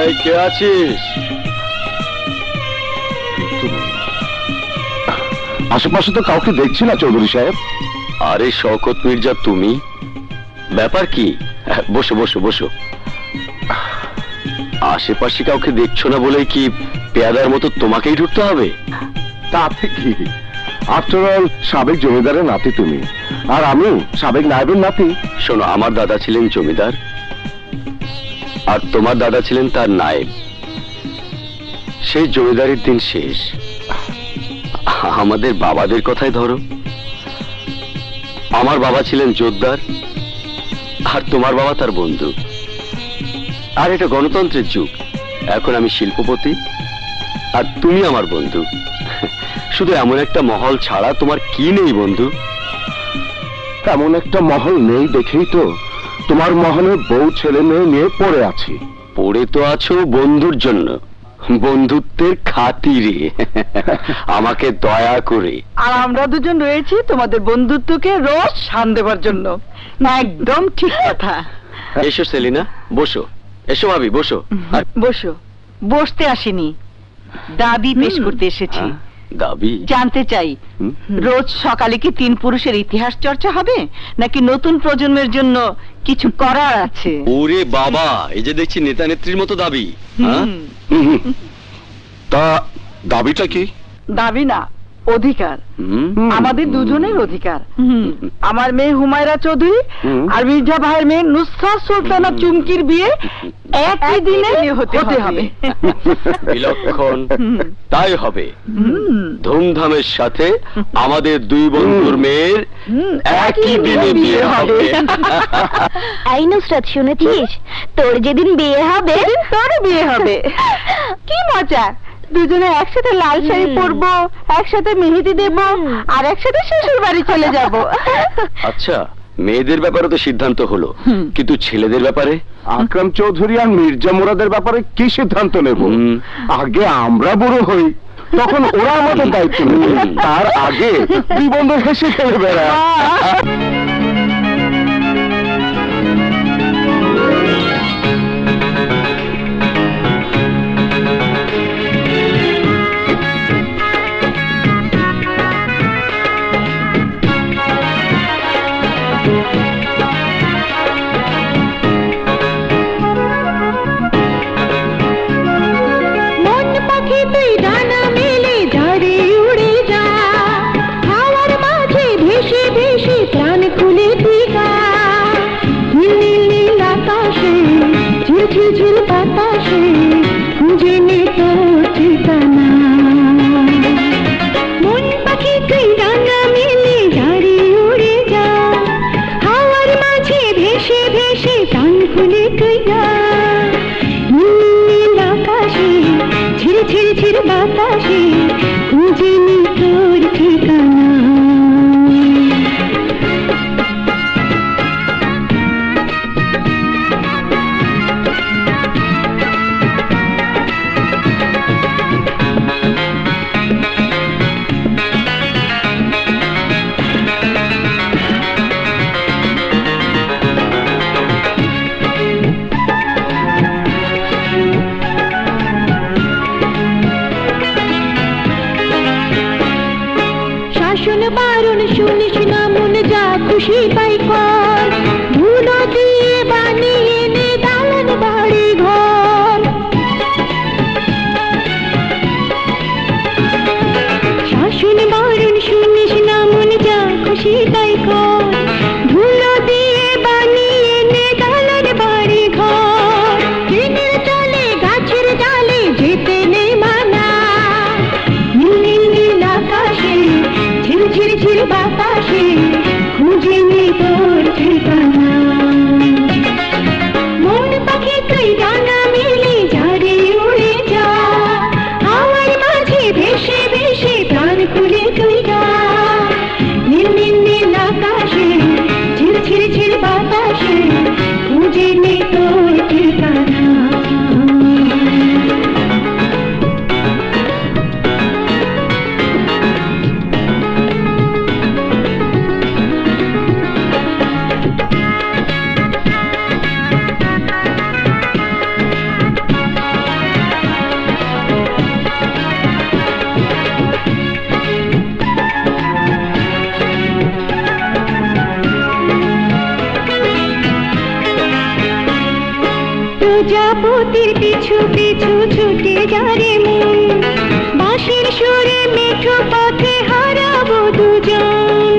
এই কে আছিস? আশেপাশে তো কাউকে দেখছি না চৌধুরী সাহেব। আরে শওকত মির্জা, তুমি? ব্যাপার কি? বসো বসো বসো। আশেপাশে কাউকে দেখছো না বলেই কি পেয়াদার মতো তোমাকেই ঢুকতে হবে? তাতে কি, আফটার অল সাবেক জমিদারের নাতি তুমি, আর আমি সাবেক নায়েবের নাতি। শোনো, আমার দাদা ছিলেন জমিদার, আর তোমার দাদা ছিলেন তার নায়েব। সেই জমিদারের দিন শেষ। আমাদের বাবাদের কথাই ধরো, আমার বাবা ছিলেন জোরদার, আর তোমার বাবা তার বন্ধু। আর এটা গণতন্ত্রের যুগ। এখন আমি শিল্পপতি, আর তুমি আমার বন্ধু। শুধু এমন একটা মহল ছাড়া তোমার কি নেই বন্ধু? এমন একটা মহল নেই দেখেই তো তোমার মহলে বউ ছেলে মেয়ে নিয়ে পড়ে আছি। পড়ে তো আছো বন্ধুর জন্য, বন্ধুত্বের খাতিরে। আমাকে দয়া করে। আর আমরা দুজন রয়েছি তোমাদের বন্ধুত্বকে রোজ শান দেবার জন্য। একদম ঠিক কথা। এসো সেলিনা, বসো। এসো ভাবি, বসো। বসো। বসতে আসিনি, দাবি পেশ করতে এসেছি। দাবি? জানতে চাই, রোজ সকালে কি তিন পুরুষের ইতিহাস চর্চা হবে, নাকি নতুন প্রজন্মের জন্য কিছু করার আছে? ওরে বাবা, এই যে দেখছি নেতা নেত্রীর মতো দাবি। তা দাবিটা কি? দাবি না, অধিকার। আমাদের দুজনের অধিকার। আমার মেয়ে হুমায়রা চৌধুরী আর মির্জা ভাইয়ের মেয়ে নুসরাত সুলতানা চুমকির বিয়ে একই দিনে হতে হবে। বিলক্ষণ, তাই হবে। ধুমধামের সাথে আমাদের দুই বন্ধুর মেয়ের একই দিনে বিয়ে হবে। এই নুসরাত, শুনেছিস? তোর যেদিন বিয়ে হবে তোর বিয়ে হবে। কি মজা! দুজনে একসাথে লাল শাড়ি পরবো, একসাথে মেহেদি দেব, আর একসাথে শ্বশুর বাড়ি চলে যাব। আচ্ছা, মেয়েদের ব্যাপারে তো সিদ্ধান্ত হলো, কিন্তু ছেলেদের ব্যাপারে? আকরাম চৌধুরী আর মির্জা মুরাদের ব্যাপারে কি সিদ্ধান্ত নেব? আগে আমরা বড় হই, তখন ওরা আমাদের দায়িত্ব নেবে। তার আগে দুই বন্ধু হেসে খেলে বেড়া। বাতাসে খুঁজে নিত পিছু ছুটে যারে মন বাঁশির সুরে মেঠো পথে হারাবো দুজন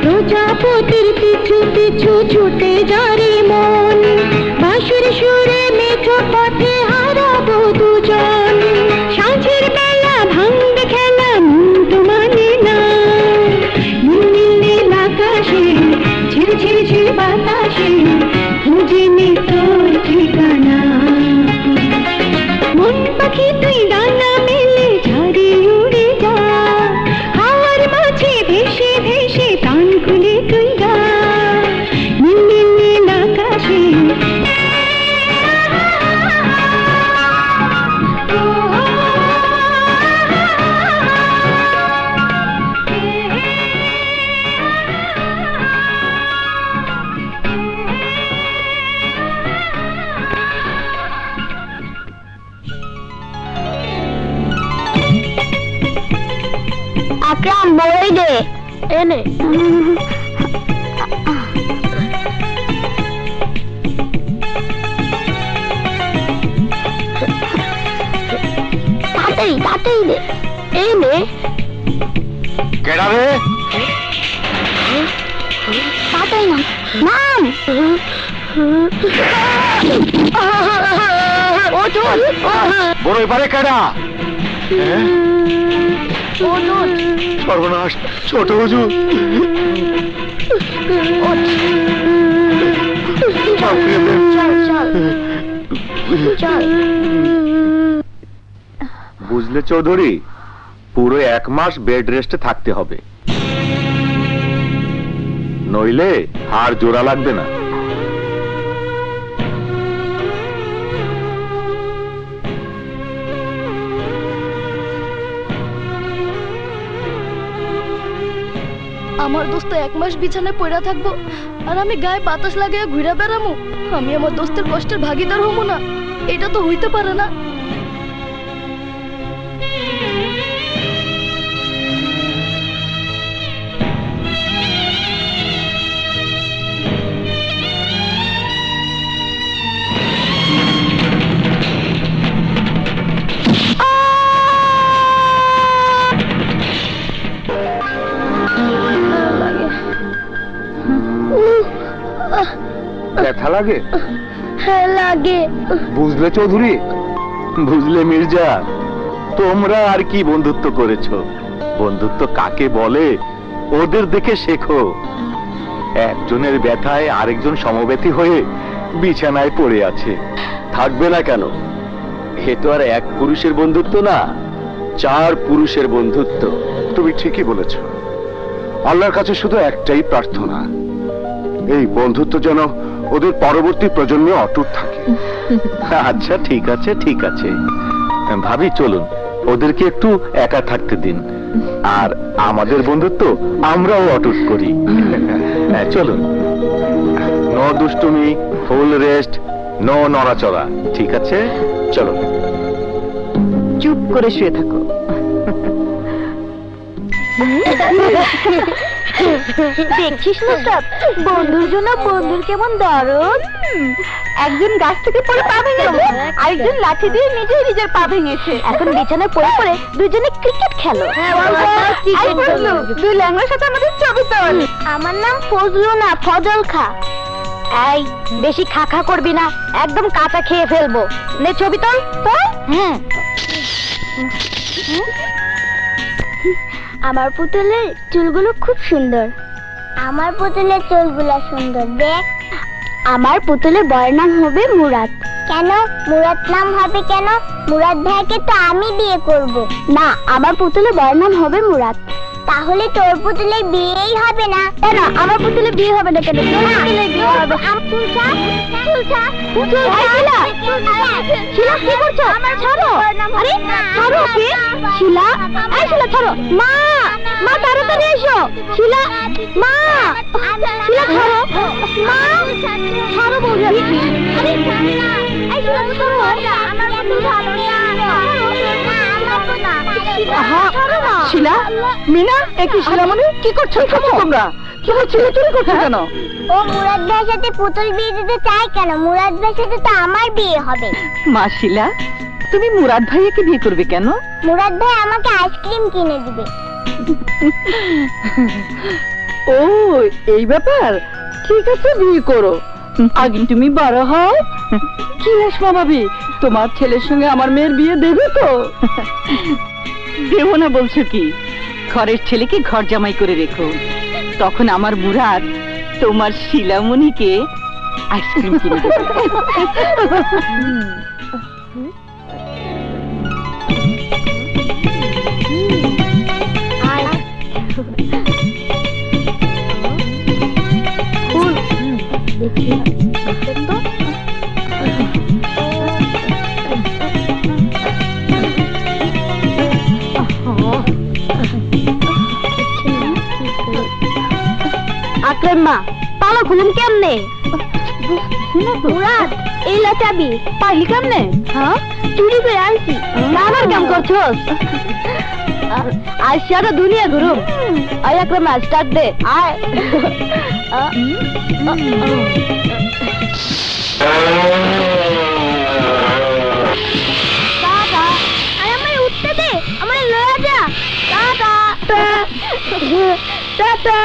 প্রজাপতির পিছু পিছু ছুটে যারে মন বাঁশির সুরে মেঠো পথে হারাবো দুজন সাঁঝের বেলা ভাঙবে খেলা মন তো মানে না নীল নীল আকাশে ঝির ঝির ঝির বাতাসে খুঁজে নে তোর ঠিকানা মন পাখি তুই ডানা মেলে ঝাড়ে উড়ে যা হাওয়ার মাঝে ভেসে ভেসে প্রাণ খুলে তুই গা নীল নীল নীল আকাশে আকরাম বই দে এনে তাড়াতাড়ি তাড়াতাড়ি দে এনে কেডা রে? তাড়াতাড়ি নাম ও চল বড় এবারে কেডা? সর্বনাশ, ছোট হুজুর। চল, প্রিয়দেব। বুঝলে চৌধুরী, পুরো 1 মাস বেড রেস্টে থাকতে হবে, নইলে আর জোড়া লাগবে না। আমার দোস্ত 1 মাস বিছানায় পড়া থাকবো আর আমি গায়ে বাতাস লাগাইয়া ঘুরে বেড়ামু আমি আমার দোস্তের কষ্টের ভাগিদার হবো না এটা তো হইতে পারে না ব্যথা লাগে? হ্যাঁ লাগে বুঝলে চৌধুরী, বুঝলে মির্জা, তোমরা আর কি বন্ধুত্ব করেছো? বন্ধুত্ব কাকে বলে ওদের দেখে শেখো। একজনের ব্যথায় আরেকজন সমব্যথী হয়ে বিছানায় পড়ে আছে। থাকবে না কেন? এ তো আর এক পুরুষের বন্ধুত্ব না, 4 পুরুষের বন্ধুত্ব। তুমি ঠিকই বলেছ। আল্লাহর কাছে শুধু একটাই প্রার্থনা, এই বন্ধুত্ব যেন ওদের পরবর্তী প্রজন্মে অটুট থাকে। আচ্ছা ঠিক আছে ঠিক আছে, ভাবি চলুন ওদেরকে একটু একা থাকতে দিন, আর আমাদের বন্ধুত্ব আমরাও অটুট করি। হ্যাঁ, চলুন। নো দুষ্টুমি, ফুল রেস্ট, নো নড়াচড়া, ঠিক আছে? চলো। চুপ করে শুয়ে থাকো। দেখছিস না সব বন্ধুর জন্য বন্ধুর কেমন দরদ একজন গাছ থেকে পড়ে পা ভেঙেছে, আরেকজন লাঠি দিয়ে নিজেই নিজের পা ভেঙেছে। এখন বিছানায় পড়ে পড়ে দুজনে ক্রিকেট খেলো এই ফজলু, তুই ল্যাংড়ার সাথে আমাদের ছবি তোল। আমার নাম ফজলু না ফজল খা এই বেশি খা খা করবি না, একদম কাঁচা খেয়ে ফেলবো। নে ছবি তোল তোল। হ্যাঁ আমার পুতুলের চুলগুলো খুব সুন্দর। আমার পুতুলের চুলগুলো সুন্দর দেখ। আমার পুতুলের বরের নাম হবে মুরাদ। কেন মুরাদ নাম হবে কেন? মুরাদ ভাইকে তো আমি বিয়ে করব। না, আমার পুতুলের বরের নাম হবে মুরাদ। তাহলে তোর পুতুলের বিয়েই হবে না। কেন আমার পুতুলের বিয়ে হবে না কেন? তোর পুতুলের বিয়ে হবে। চুলছা চুলছা চুলছা। শিলা কি করছো? ছাড়ো। আরে ছাড়ো কে? শিলা, এই শিলা ছাড়ো। মা মা তাড়াতাড়ি এসো। শিলা মা, শিলা ছাড়ো। মা ছাড়ো বলছি। আরে এই শিলা ছাড়ো। আমার পুতুল ভালো না। শিলা, মিনা, একই শিলামণি, কি করছো তোমরা? তোমার ছেলে চুরি করছে কেন? ও মুরাদ ভাইয়ের সাথে পুতুল বিয়ে দিতে চায় কেন? মুরাদ ভাইয়ের সাথে তো আমার বিয়ে হবে। মা শিলা, তুমি মুরাদ ভাইয়াকে বিয়ে করবে কেন? মুরাদ ভাই আমাকে আইসক্রিম কিনে দিবে। ও এই ব্যাপার, ঠিক আছে বিয়ে করো, আগে তুমি বড় হও। কি রেশমা ভাবি, তোমার ছেলের সঙ্গে আমার মেয়ের বিয়ে দেবে তো? দেব না বলছো কি? ঘরের ছেলেকে ঘর জামাই করে রেখো, তখন আমার মুরাদ তোমার শিলামণিকে আইসক্রিম কিনে দেবে। আকরাম মা, তালা খুলুন কেমনে? মুরাদ, এই লা চাবি। পাইলি কেমনে? হ্যাঁ, চুরি করে আনছি। আমার কাম করছস? আজ সারা দুনিয়া ঘুরুম। আয় আকরাম, স্টার্ট দে। আয়। দাদা, আরে আমায় উঠতে দে, আমায় লয়ে যা। দাদা, দাদা।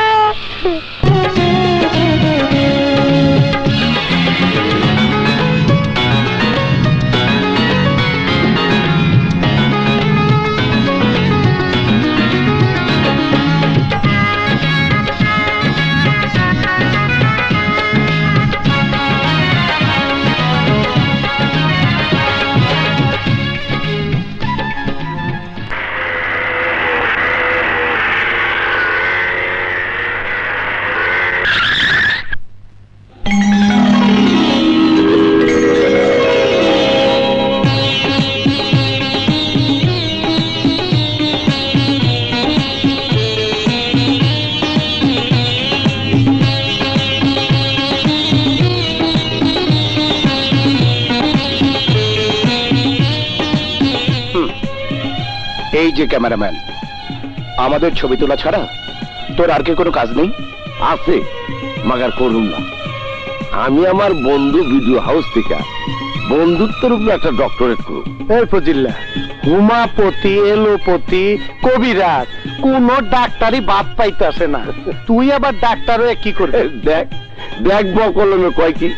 এই যে ক্যামেরাম্যান, আমাদের ছবি তোলা ছাড়া তোর আর কি কোনো কাজ নেই? আছে, মাগার করুন না। আমি আমার বন্ধু ভিডিও হাউস থেকে বন্ধুত্বের উপরে একটা ডক্টরেট করব। এই ফজিল্লা, হোমিওপ্যাথি, এলোপ্যাথি, কবিরাজ, কোন ডাক্তারই বাদ পাইতেছে না। তুই আবার ডাক্তার হয়ে কি করবি? দেখ দেখবো কলমে কয় কি,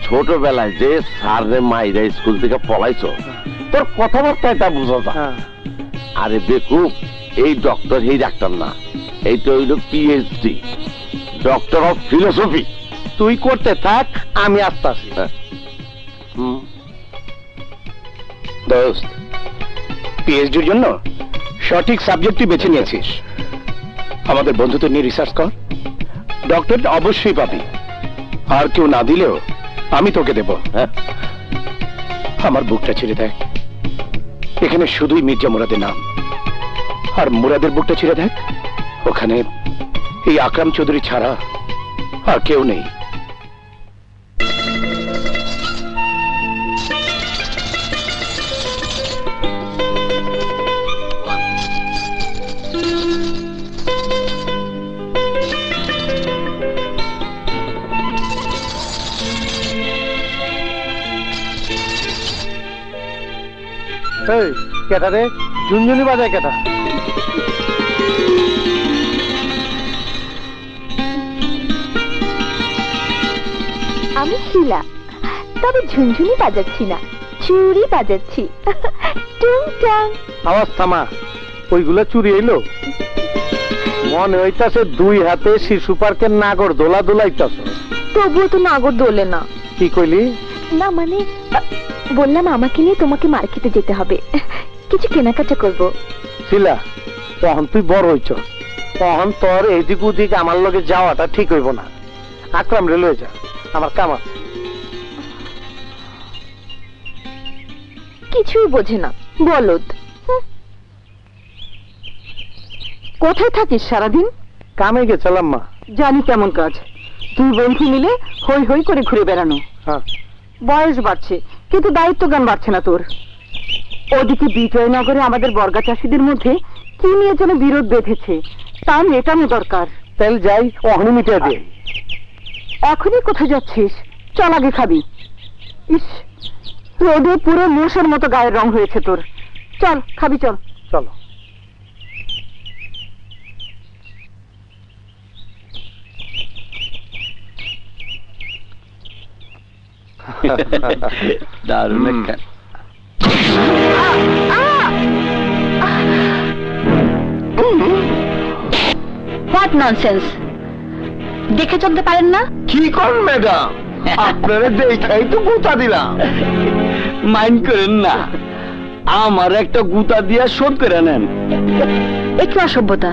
ছোটবেলায় যে স্যারে মাইরা স্কুল থেকে পলাইছ, তোর কথাবার্তা এটা বুঝা যায়। হ্যাঁ। আরে বেকুব, এই ডক্টর এই ডাক্তার না, এইটা হইল পিএইচডি, ডক্টর অফ ফিলোসফি। তুই করতে থাক, আমি আসতেছি। দোস্ত, পিএইচডির জন্য সঠিক সাবজেক্ট তুই বেছে নিয়েছিস। আমাদের বন্ধুত্ব নিয়ে রিসার্চ কর, ডক্টর অবশ্যই পাবি। আর কেউ না দিলেও আমি তোকে দেব। হ্যাঁ, আমার বুকটা ছেড়ে দেখ, এখানে শুধুই মির্জা মুরাদের নাম। আর মুরাদের বুকটা ছেড়ে দেখ, ওখানে এই আকরাম চৌধুরী ছাড়া আর কেউ নেই। এই কেটা রে, ঝুনঝুনি বাজায় কেটা? আমি শিলা, তবে ঝুনঝুনি বাজাচ্ছি না, চুরি বাজাচ্ছি। টুংটাং। আওয়াজ থামা, ওইগুলা চুরি এলো? মনে হইতাছে দুই হাতে শিশু পার্কের নাগর দোলা দোলাইতাছ। তবুও তো নাগর দোলে না। কি কইলি? না মানে বললাম আমাকে নিয়ে তোমাকে মার্কেটে যেতে হবে, কিছু কেনাকাটা করব। শিলা, তখন তুই বড় হইছ, তখন তোর এদিক ওদিক আমার লগে যাওয়াটা ঠিক হইব না। আকরাম রে লয়ে যা, আমার কাম আছে। কিছুই বোঝে না, বলদ। কোথায় থাকিস সারাদিন? কামে গেছিলাম মা। জানি কেমন কাজ, দুই বন্ধু মিলে হই হই করে ঘুরে বেড়ানো। হ্যাঁ, বয়স বাড়ছে কিন্তু দায়িত্ব জ্ঞান বাড়ছে না তোর। ওদিকে বিজয়নগরে আমাদের বর্গা চাষীদের মধ্যে কি নিয়ে যেন বিরোধ বেঁধেছে, তা মেটানো দরকার। তাহলে যাই ওখানে মিটা দে। এখনই কোথায় যাচ্ছিস? চল আগে খাবি। ইস, রোদে পুরো মোষের মতো গায়ের রং হয়েছে তোর। চল খাবি, চল। চলো। দারুণ একটা হোয়াট ননসেন্স! দেখে চলতে পারেন না? কি করেন ম্যাডাম, আপনারা দেখাই তো গুতা দিলাম। মাইন্ড করেন না, আমার একটা গুতা দিয়া শোধ করে নেন। একটু অসভ্যতা।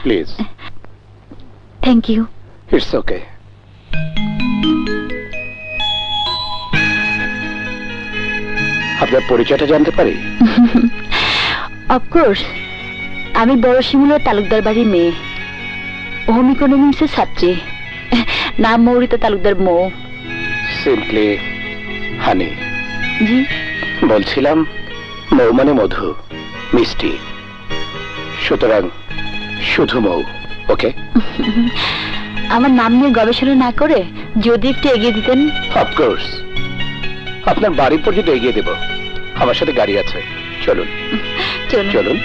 Please. Thank you. It's okay. আপনার পরিচয়টা জানতে পারি? অফকোর্স, আমি বড় শিমুলের তালুকদার বাড়ির মেয়ে, হোম ইকোনমিক্সের ছাত্রী। নাম মৌরিতা তালুকদার মৌ। সিম্পলি হানি। জি। বলছিলাম মৌ মানে মধু, মিষ্টি, সুতরাং শুধু মৌ। ওকে? আমার নাম নিয়ে গবেষণা না করে যদি একটু এগিয়ে দিতেন। অফকোর্স, আপনার বাড়ি পর্যন্ত এগিয়ে দেব। আমার সাথে গাড়ি আছে, চলুন চলুন। চলুন।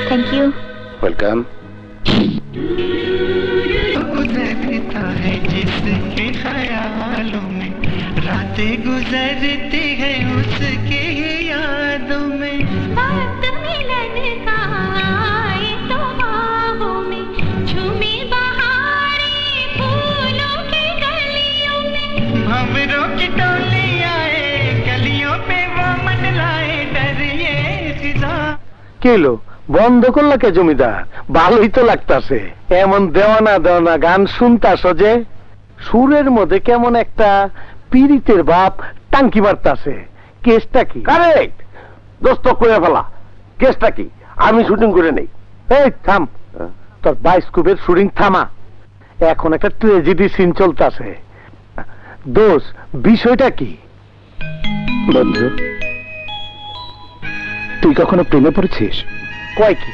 Thank you. ওয়েলকাম। गुजरता है जिसके ख्यालों में, रातें गुजरती है उसके यादों में। वक्त मिलन का आए तो बाहों में, झूमी बहारें फूलों की गलियों में। भंवरों की टोली आए गलियों पे, वो मंडलाए डर ये फिजा। কেলো বন্ধ করলা কে জমিদার? ভালোই তো লাগতাছে। এমন দেওয়ানা দেওয়ানা গান শুনতাছ যে সুরের মধ্যে কেমন একটা পীড়িতের বাপ টাঙ্কি মারতাছে। কেসটা কি? কারেক্ট দোস্ত কইয়া ফেলা। কেসটা কি? আমি শুটিং করে নেই। এই থাম, তোর বায়োস্কোপের শুটিং থামা। এখন একটা ট্রেজেডি সিন চলতেছে। দোষ, বিষয়টা কি? বন্ধু, তুই কখনো প্রেমে পড়েছিস? কয় কি,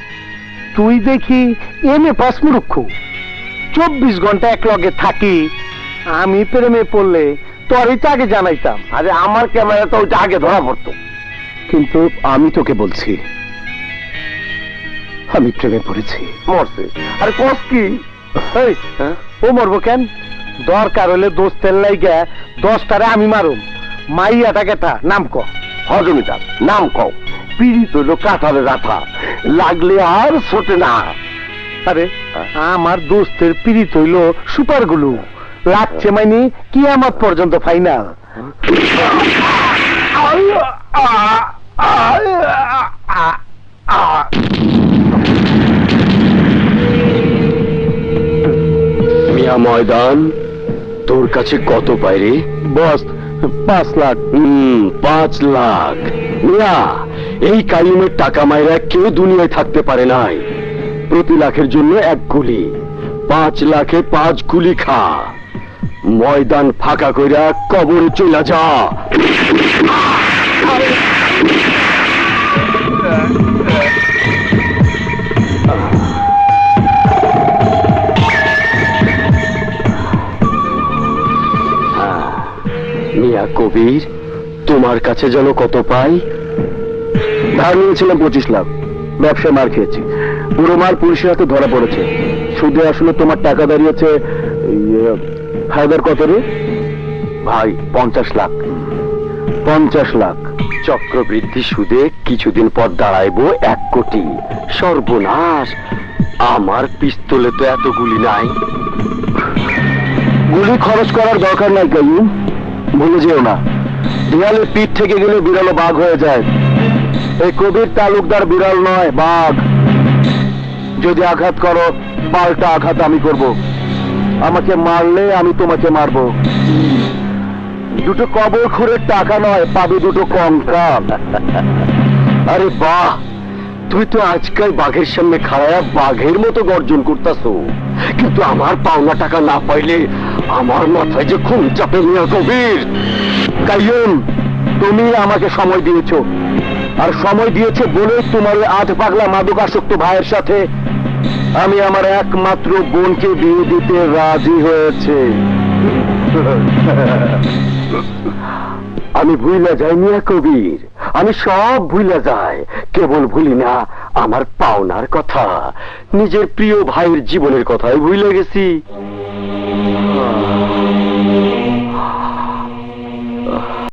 তুই দেখি এমএ পাস মূর্খ। 24 ঘন্টা এক লগে থাকি, আমি প্রেমে পড়লে তোরই তো আগে জানাইতাম। আরে আমার ক্যামেরা তো ওইটা আগে ধরা পড়তো। কিন্তু আমি তোকে বলছি, আমি প্রেমে পড়েছি। মরছে? আরে কস কি? ও মরবো কেন? দরকার হলে দোস্তের লাইগা 10টারে আমি মারুম। মাইয়াটা কেটা? নাম ক। হজমিতার নাম কও। পিড়িত হইল কাঁঠালে রাথা, লাগলে আর ছোটে না। আরে আমার দোস্তের পিড়িত হইল সুপার গুলো, লাগছে মাইনি কিয়ামত পর্যন্ত ফাইনাল। মিয়া ময়দান, তোর কাছে কত পাইরে? বস 5 লাখ। 5 লাখ? মিয়া, এই কালিমের টাকা মাইরা কেউ দুনিয়ায় থাকতে পারে নাই। প্রতি লাখের জন্য 1 গুলি, 5 লাখে 5 গুলি খা, ময়দান ফাঁকা কইরা কবরে চইলা যা। মিয়া কবির, তোমার কাছে যেন কত পাই? ধার নিয়েছিলাম 25 লাখ, ব্যবসায় মার খেয়েছি। পুরো মাল পুলিশের হাতে ধরা পড়েছে। সুদে আসলে তোমার টাকা দাঁড়িয়েছে ফায়দার কত রে ভাই? 50 লাখ। 50 লাখ চক্রবৃদ্ধি সুদে কিছুদিন পর দাঁড়াইবো 1 কোটি। সর্বনাশ, আমার পিস্তলে তো এত গুলি নাই। গুলি খরচ করার দরকার নাই কাইয়ুম, ভুলে যেও না, দেয়ালে পিঠ থেকে গেলে বিড়ালও বাঘ হয়ে যায়। এই কবির তালুকদার বিড়াল নয়, বাঘ। যদি আঘাত করো, পাল্টা আঘাত আমি করব। আমাকে মারলে আমি তোমাকে মারব। দুটো কবর খুঁড়ের টাকা নয়, পাবে দুটো কঙ্কাল। আরে বাহ, তুই তো আজকাল বাঘের সামনে খাড়ায়া বাঘের মতো গর্জন করতাছো, কিন্তু আমার পাওনা টাকা না পাইলে আমার মাথায় যে খুন চাপে। মিয়া কবির, কাইয়ুম, তুমি আমাকে সময় দিয়েছো, আর সময় দিয়েছে বলে তোমার ওই 8 পাগলা মাদকাসক্ত ভাইয়ের সাথে আমি আমার একমাত্র বোনকে বিয়ে দিতে রাজি হয়েছে। আমি ভুইলা যাই মিয়া কবির, আমি সব ভুইলা যাই, কেবল ভুলি না আমার পাওনার কথা। নিজের প্রিয় ভাইয়ের জীবনের কথাই ভুইলা গেছি।